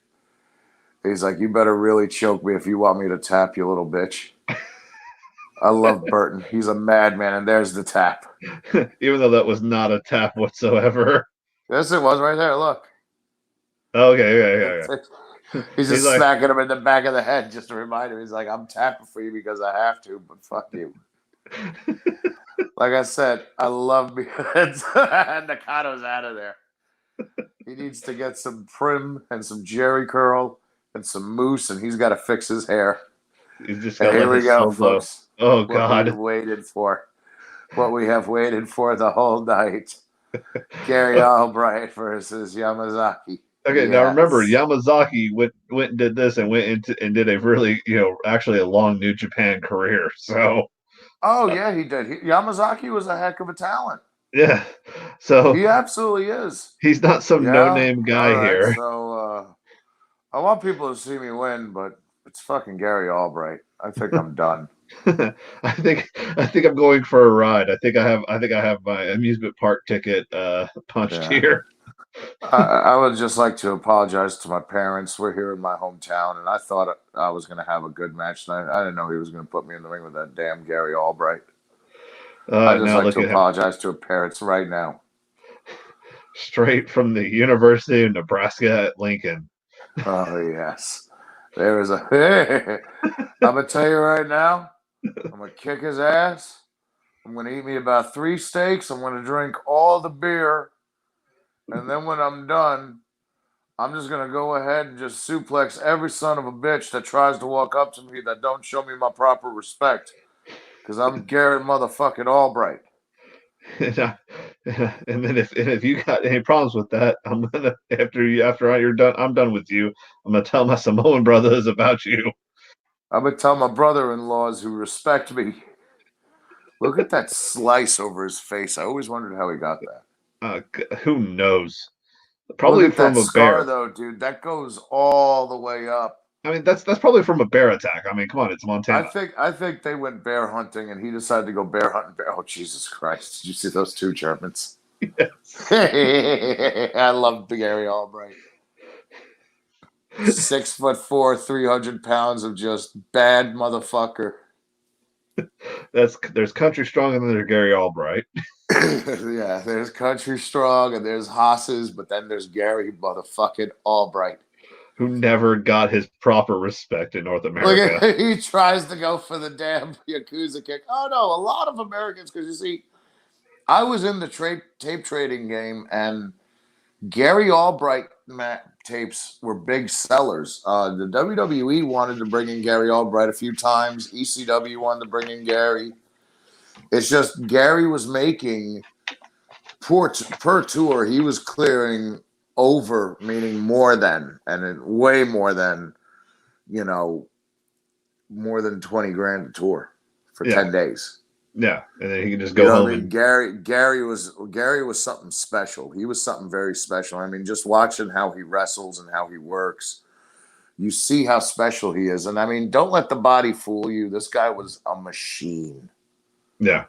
He's like, "You better really choke me if you want me to tap, you little bitch." I love Burton. He's a madman. And there's the tap. Even though that was not a tap whatsoever. Yes, it was right there. Look. Okay. He's He's just like, smacking him in the back of the head just to remind him. He's like, "I'm tapping for you because I have to, but fuck you." Like I said, I love me. And Nakado's out of there. He needs to get some prim and some Jerry curl and some mousse, and he's got to fix his hair. he's just And got to here let we his go, soul glow. folks. Oh What we God. waited for. What we have waited for the whole night. Gary Albright versus Yamazaki. Okay, now remember, Yes. Yamazaki went and did this and went into and did a really, actually a long New Japan career. So, Oh, yeah, he did. Yamazaki was a heck of a talent. yeah. So He absolutely is. he's not some Yeah. no-name All guy right. here. So I want people to see me win, but it's fucking Gary Albright. I think I'm done. I think I'm going for a ride. I think I have my amusement park ticket punched Yeah. here. I would just like to apologize to my parents. We're here in my hometown, and I thought I was going to have a good match tonight. I didn't know he was going to put me in the ring with that damn Gary Albright. I'd just Now like look to at him, apologize to her parents right now. straight from the University of Nebraska at Lincoln. Oh, yes. There is a. I'm going to tell you right now, I'm going to kick his ass. I'm going to eat me about 3 steaks. I'm going to drink all the beer. And then when I'm done, I'm just going to go ahead and just suplex every son of a bitch that tries to walk up to me that don't show me my proper respect. Because I'm Garrett motherfucking Albright. And then if you got any problems with that, I'm gonna after you're done, I'm done with you. I'm gonna tell my Samoan brothers about you. I'm going to tell my brother-in-laws who respect me. Look at that slice over his face. I always wondered how he got that. Who knows? Look Probably at that from a scar, bear. though, dude. That goes all the way up. I mean, that's probably from a bear attack. I mean, come on, it's I Montana. think I think they went bear hunting, and he decided to go bear hunting. Oh, Jesus Christ! Did you see those 2 Germans? Yes. I love Gary Albright. 6'4", 300 pounds of just bad motherfucker. There's country strong and then there's Gary Albright. Yeah, there's Country Strong and there's Haas's, but then there's Gary motherfucking Albright. Who never got his proper respect in North Look America. at he tries to go for the damn Yakuza kick. Oh no, a lot of Americans, because you see, I was in the tape trading game, and Gary Albright tapes were big sellers. The WWE wanted to bring in Gary Albright a few times. ECW wanted to bring in Gary. It's just Gary was making per tour. He was clearing over, meaning more than, and way more than, more than 20 grand a tour for 10 days. Yeah, and then he can just You go know home what I mean? Gary was something special. He was something very special. I mean, just watching how he wrestles and how he works. you see how special he is. And I mean, don't let the body fool you. This guy was a machine. Yeah.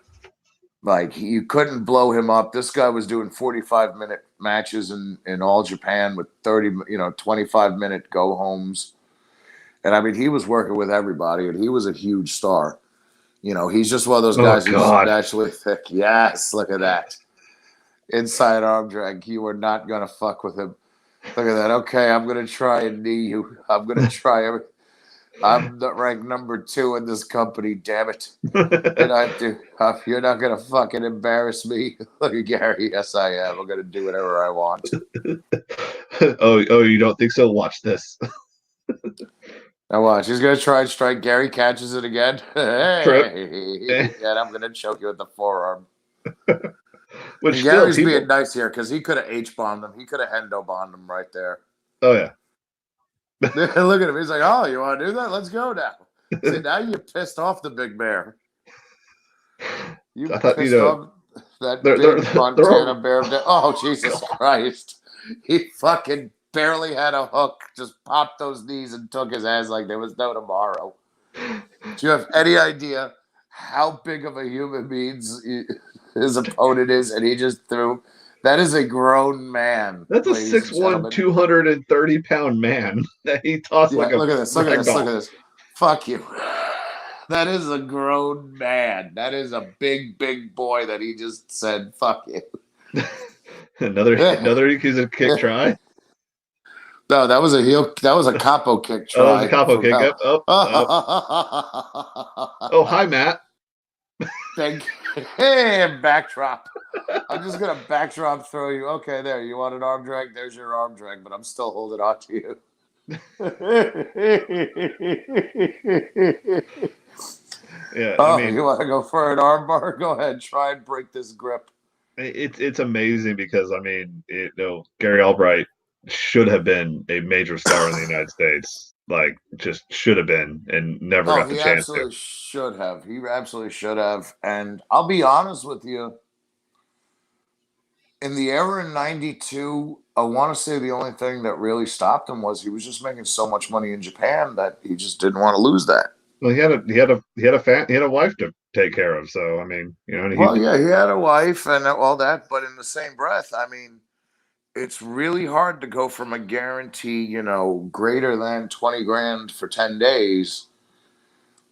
Like, you couldn't blow him up. This guy was doing 45-minute matches in all Japan with 25-minute go homes. And I mean, he was working with everybody, and he was a huge star. He's just one of those guys who's naturally thick. Yes, look at that. Inside arm drag. You are not going to fuck with him. Look at that. Okay, I'm going to try and knee you. I'm going to try everything. I'm ranked number 2 in this company, damn it. You're not going to fucking embarrass me. Look at Gary. Yes, I am. I'm going to do whatever I want. Oh, you don't think so? Watch this. Now watch. He's going to try and strike. Gary catches it again. Hey. And I'm going to choke you with the forearm. Which Gary's being nice here because he could have H-bombed him. He could have Hendo-bombed him right there. Oh, yeah. Look at him. He's like, oh, you want to do that? Let's go now. See, now you pissed off the big bear. You pissed off that big Montana bear. Oh, Jesus Christ. He fucking barely had a hook. Just popped those knees and took his ass like there was no tomorrow. Do you have any idea how big of a human being his opponent is? And he just threw... That is a grown man. That's a 6'1", 230-pound man that he tossed like a... Look at this. Look at this. Look at this. Fuck you. That is a grown man. That is a big, big boy that he just said, fuck you. another kick try? No, that was a heel. That was a capo kick try. Oh, it was a capo kick. Up. Oh, hi, Matt. Big. Hey, backdrop. I'm just going to backdrop throw you. Okay, there. You want an arm drag? There's your arm drag, but I'm still holding on to you. Yeah. Oh, you want to go for an arm bar? Go ahead. Try and break this grip. It's amazing because, I mean, Gary Albright should have been a major star in the United States. Like, just should have been and never got the chance to. He absolutely should have. He absolutely should have. And I'll be honest with you. In the era in '92, I want to say the only thing that really stopped him was he was just making so much money in Japan that he just didn't want to lose that. Well, he had a wife to take care of. So I mean, he had a wife and all that, but in the same breath, I mean, it's really hard to go from a guarantee, greater than 20 grand for 10 days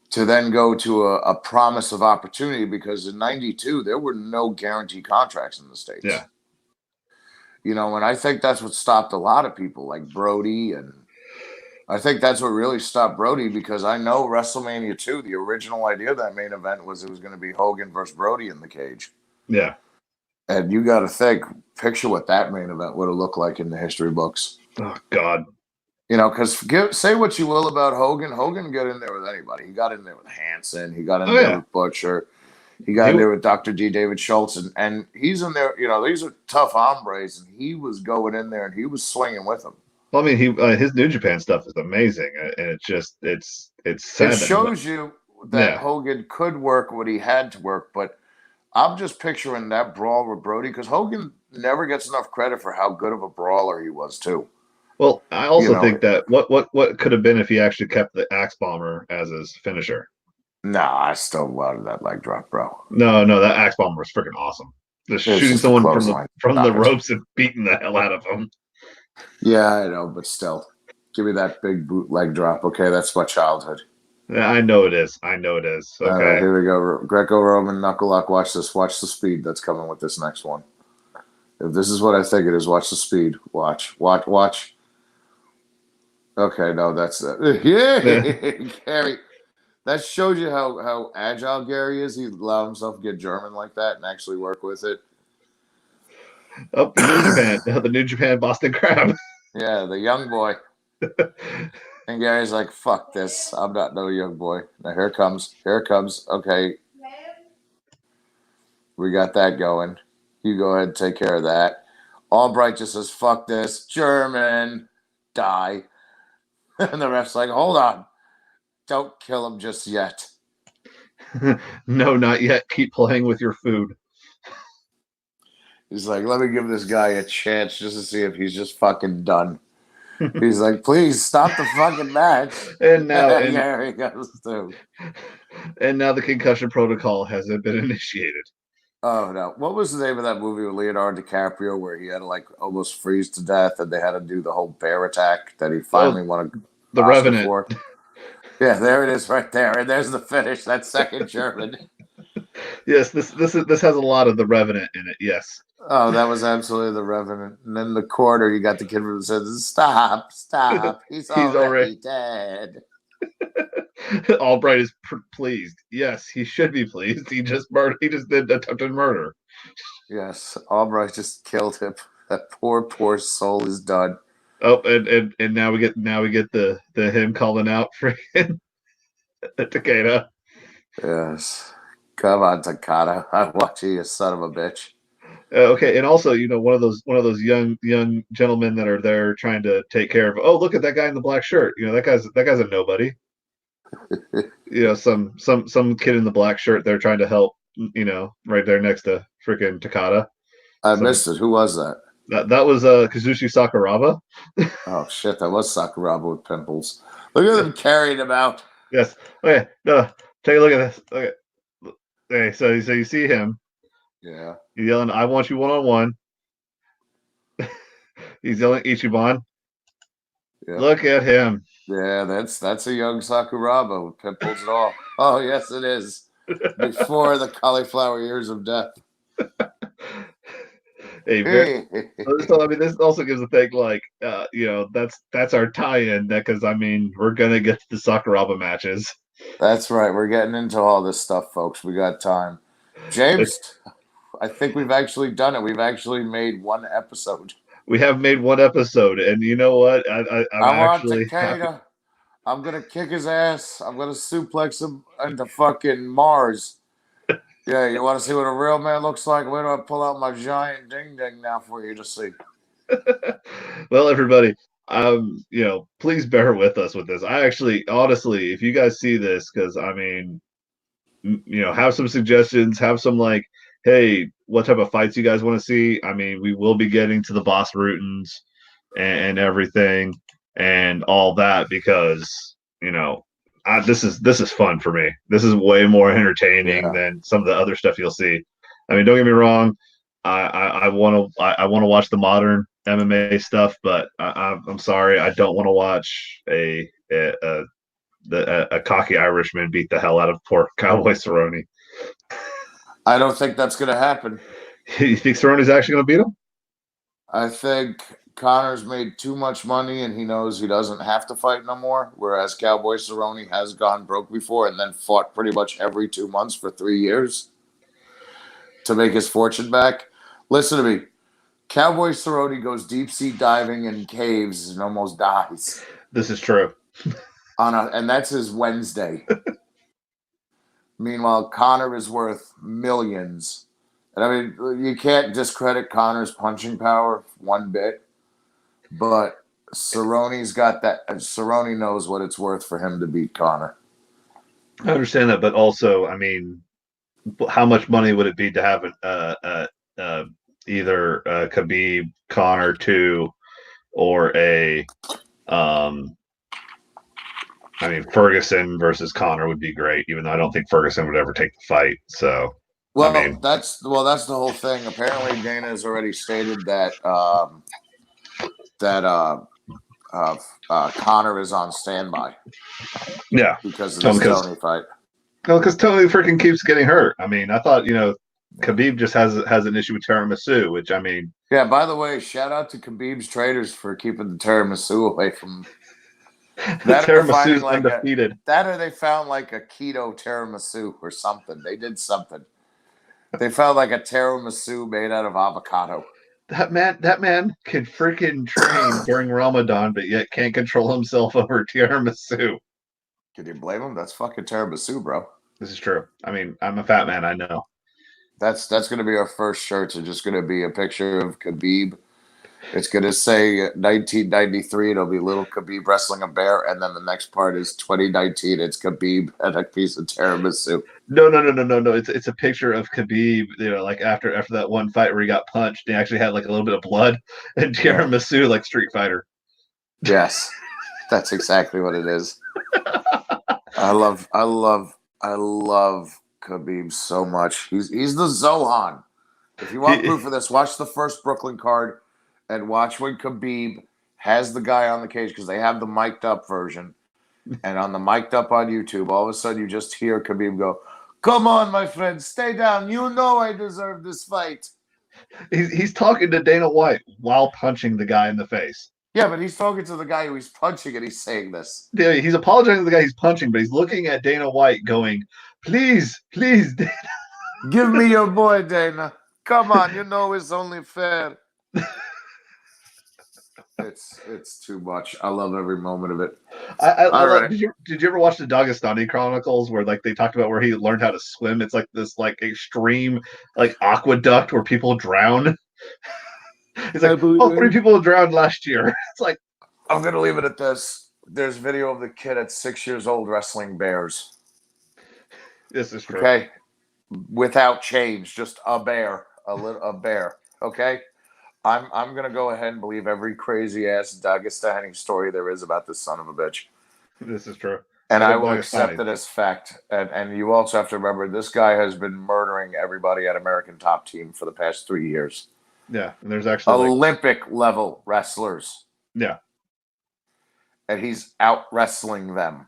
to then go to a promise of opportunity, because in '92 there were no guarantee contracts in the States. Yeah. And I think that's what stopped a lot of people like Brody, and I think that's what really stopped Brody, because I know WrestleMania 2, the original idea of that main event was it was going to be Hogan versus Brody in the cage. Yeah. And you got to picture what that main event would have looked like in the history books. Oh, God. Because say what you will about Hogan. Hogan got in there with anybody. He got in there with Hanson. He got in there with Butcher. He got in there with Dr. D. David Schultz. And he's in there. These are tough hombres. And he was going in there and he was swinging with them. Well, I mean, his New Japan stuff is amazing. And it's sad. It shows you that Hogan could work what he had to work. But I'm just picturing that brawl with Brody, because Hogan never gets enough credit for how good of a brawler he was, too. Well, I also think that what could have been if he actually kept the Axe Bomber as his finisher. Nah, I still wanted that leg drop, bro. No, that Axe Bomber was freaking awesome. Just shooting someone from the ropes and beating the hell out of them. Yeah, I know, but still. Give me that big boot leg drop. Okay, that's my childhood. Yeah, I know it is. Okay. Here we go. Greco-Roman knuckle lock. Watch this. Watch the speed that's coming with this next one. If this is what I think it is, watch the speed. Watch. Okay, no, that's it. Yeah, Gary. That shows you how agile Gary is. He allowed himself to get German like that and actually work with it. Oh, the New Japan Boston Crab. Yeah, the young boy. And Gary's like, fuck this. I'm not no young boy. Now here it comes. Okay. We got that going. You go ahead and take care of that. Albright just says, fuck this. German. Die. And the ref's like, hold on. Don't kill him just yet. No, not yet. Keep playing with your food. He's like, let me give this guy a chance just to see if he's just fucking done. He's like, please stop the fucking match. And now, Yeah, he goes too. and now the concussion protocol hasn't been initiated. Oh no! What was the name of that movie with Leonardo DiCaprio where he had to like almost freeze to death, and they had to do the whole bear attack that he finally Oh, won an the Oscar Revenant. for? Yeah, there it is, right there, and there's the finish. That second German. Yes, this has a lot of the Revenant in it. Yes. Oh, that was absolutely the Revenant. And then the corner, you got the kid who says, "Stop, stop! He's He's already already dead." Albright is pleased. Yes, he should be pleased. He just murdered. He just did attempted murder. Yes, Albright just killed him. That poor soul is done. Oh, and now we get the him calling out for Takeda. Yes, come on, Takata. I'm watching you, son of a bitch. Okay, and also, one of those young gentlemen that are there trying to take care of. Oh, look at that guy in the black shirt. That guy's a nobody. Some kid in the black shirt. They're trying to help. Right there next to freaking Takada. I Some missed it. Who was that? that was Kazushi Sakuraba. Oh shit, that was Sakuraba with pimples. Look at them carrying him out. Yes. Okay. No. Take a look at this. Okay. Okay. So you see him. Yeah. He's yelling, "I want you 1-on-1." He's yelling Ichiban. Yep. Look at him. Yeah, that's a young Sakuraba with pimples and all. Oh yes, it is. Before the cauliflower years of death. So I mean, this also gives a thing like, that's our tie-in. That because I mean, we're gonna get to the Sakuraba matches. That's right. We're getting into all this stuff, folks. We got time. James, I think we've actually done it. We've actually made one episode. We have made one episode, and you know what? I'm I want actually happy. Takeda. I'm gonna kick his ass. I'm gonna suplex him into fucking Mars. Yeah, you want to see what a real man looks like? Wait till I pull out my giant ding ding now for you to see. Well, everybody, please bear with us with this. I actually, honestly, if you guys see this, because I mean, have some suggestions, have some like, hey, what type of fights you guys want to see? I mean, we will be getting to the boss routines and everything and all that because this is fun for me. This is way more entertaining Yeah. than some of the other stuff you'll see. I mean, don't get me wrong. I want to watch the modern MMA stuff, but I'm sorry, I don't want to watch a cocky Irishman beat the hell out of poor Cowboy Cerrone. I don't think that's going to happen. You think Cerrone's actually going to beat him? I think Connor's made too much money and he knows he doesn't have to fight no more, whereas Cowboy Cerrone has gone broke before and then fought pretty much every 2 months for 3 years to make his fortune back. Listen to me. Cowboy Cerrone goes deep sea diving in caves and almost dies. This is true. And that's his Wednesday. Meanwhile, Connor is worth millions. And I mean, you can't discredit Connor's punching power one bit, but Cerrone's got that. Cerrone knows what it's worth for him to beat Connor. I understand that, but also, I mean, how much money would it be to have either Khabib, Connor 2, or I mean, Ferguson versus Connor would be great, even though I don't think Ferguson would ever take the fight. So, Well, I mean, that's the whole thing. Apparently, Dana has already stated that Connor is on standby. Yeah, because of this Tony fight. No, because Tony freaking keeps getting hurt. I mean, I thought Khabib just has an issue with tiramisu, which I mean. Yeah. By the way, shout out to Khabib's traders for keeping the tiramisu away from. That tiramisu is like undefeated. That or they found like a keto tiramisu or something. They did something. They found like a tiramisu made out of avocado. That man can freaking train during Ramadan, but yet can't control himself over tiramisu. Can you blame him? That's fucking tiramisu, bro. This is true. I mean, I'm a fat man. I know. That's going to be our first shirts. It's just going to be a picture of Khabib. It's going to say 1993. It'll be little Khabib wrestling a bear. And then the next part is 2019. It's Khabib and a piece of tiramisu. No. It's a picture of Khabib, like after that one fight where he got punched. He actually had like a little bit of blood and tiramisu, like Street Fighter. Yes, that's exactly what it is. I love Khabib so much. He's the Zohan. If you want proof of this, watch the first Brooklyn card and watch when Khabib has the guy on the cage because they have the mic'd up version. And on the mic'd up on YouTube, all of a sudden you just hear Khabib go, "Come on, my friend, stay down. You know I deserve this fight." He's talking to Dana White while punching the guy in the face. Yeah, but he's talking to the guy who he's punching and he's saying this. Yeah, he's apologizing to the guy he's punching, but he's looking at Dana White going, please, Dana. Give me your boy, Dana. Come on, you know it's only fair. It's too much. I love every moment of it. Right. Did you ever watch the Dagestani Chronicles where like they talked about where he learned how to swim? It's like this like extreme like aqueduct where people drown. It's like 3 people drowned last year. It's like I'm gonna leave it at this. There's video of the kid at 6 years old wrestling bears. This is true. Okay, without change, just a bear, a bear. Okay. I'm gonna go ahead and believe every crazy ass Dagestani story there is about this son of a bitch. This is true. And I will accept it as fact. And you also have to remember this guy has been murdering everybody at American Top Team for the past 3 years. Yeah, and there's actually Olympic level wrestlers. Yeah. And he's out wrestling them.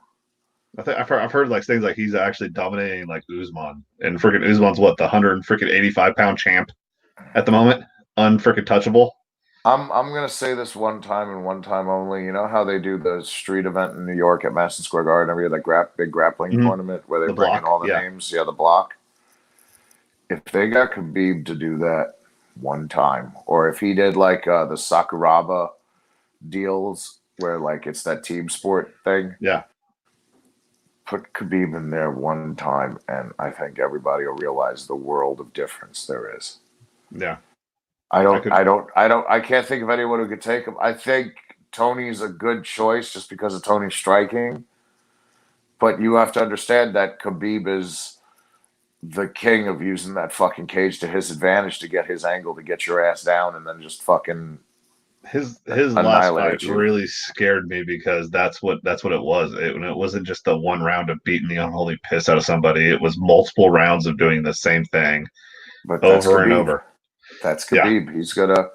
I've heard like things like he's actually dominating like Usman. And freaking Usman's what, the 185-pound champ at the moment? Unfreaking touchable. I'm gonna say this one time and one time only. You know how they do the street event in New York at Madison Square Garden every year, that big grappling tournament where they bring in all the names? Yeah, the block. If they got Khabib to do that one time, or if he did like the Sakuraba deals where like it's that team sport thing. Yeah. Put Khabib in there one time, and I think everybody will realize the world of difference there is. Yeah. I can't think of anyone who could take him. I think Tony's a good choice just because of Tony's striking. But you have to understand that Khabib is the king of using that fucking cage to his advantage to get his angle, to get your ass down, and then just fucking his last fight really scared me because that's what it was. It wasn't just the one round of beating the unholy piss out of somebody. It was multiple rounds of doing the same thing over and over. That's Khabib. Yeah. He's gonna.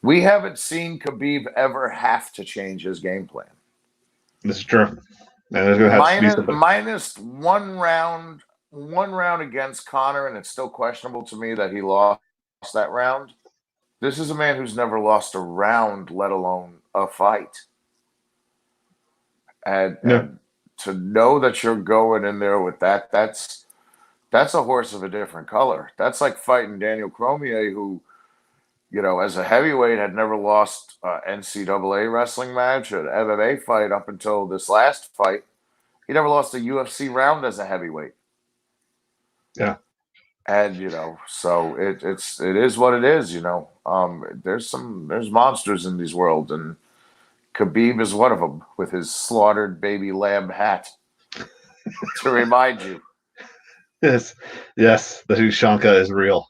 We haven't seen Khabib ever have to change his game plan. This is true. And minus one round against Conor, and it's still questionable to me that he lost that round. This is a man who's never lost a round, let alone a fight. And to know that you're going in there with that's a horse of a different color. That's like fighting Daniel Cormier, who, you know, as a heavyweight had never lost an NCAA wrestling match, an MMA fight up until this last fight. He never lost a UFC round as a heavyweight. Yeah. And, you know, so it is what it is, you know. There's monsters in these worlds, and Khabib is one of them with his slaughtered baby lamb hat to remind you. Yes, the Ushanka is real.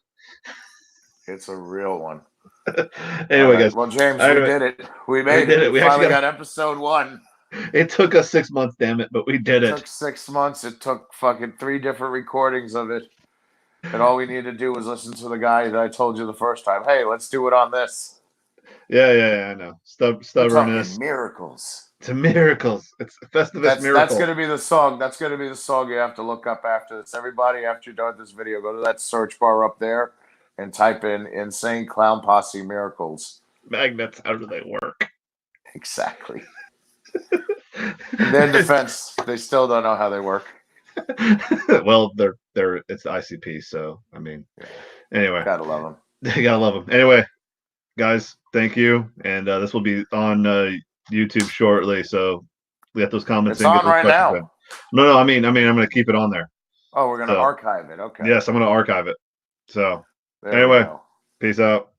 It's a real one. Anyway, guys. Well, James, we did it. We made it. We finally got episode 1. It took us 6 months, damn it, but we did it. It took 6 months. It took fucking 3 different recordings of it. And all we needed to do was listen to the guy that I told you the first time. Hey, let's do it on this. Yeah, I know. Stubbornness. Miracles. It's miracles. It's Festivus Miracle. That's going to be the song. That's going to be the song you have to look up after this. Everybody, after you're done with this video, go to that search bar up there and type in Insane Clown Posse Miracles. Magnets, how do they work? Exactly. In their defense, they still don't know how they work. Well, it's the ICP, so I mean, anyway, gotta love them. You gotta love them. Anyway, guys, thank you, and this will be on YouTube shortly. So we got those comments. It's on right now. No, I mean, I'm gonna keep it on there. Oh, we're gonna archive it. Okay. Yes, I'm gonna archive it. So anyway, peace out.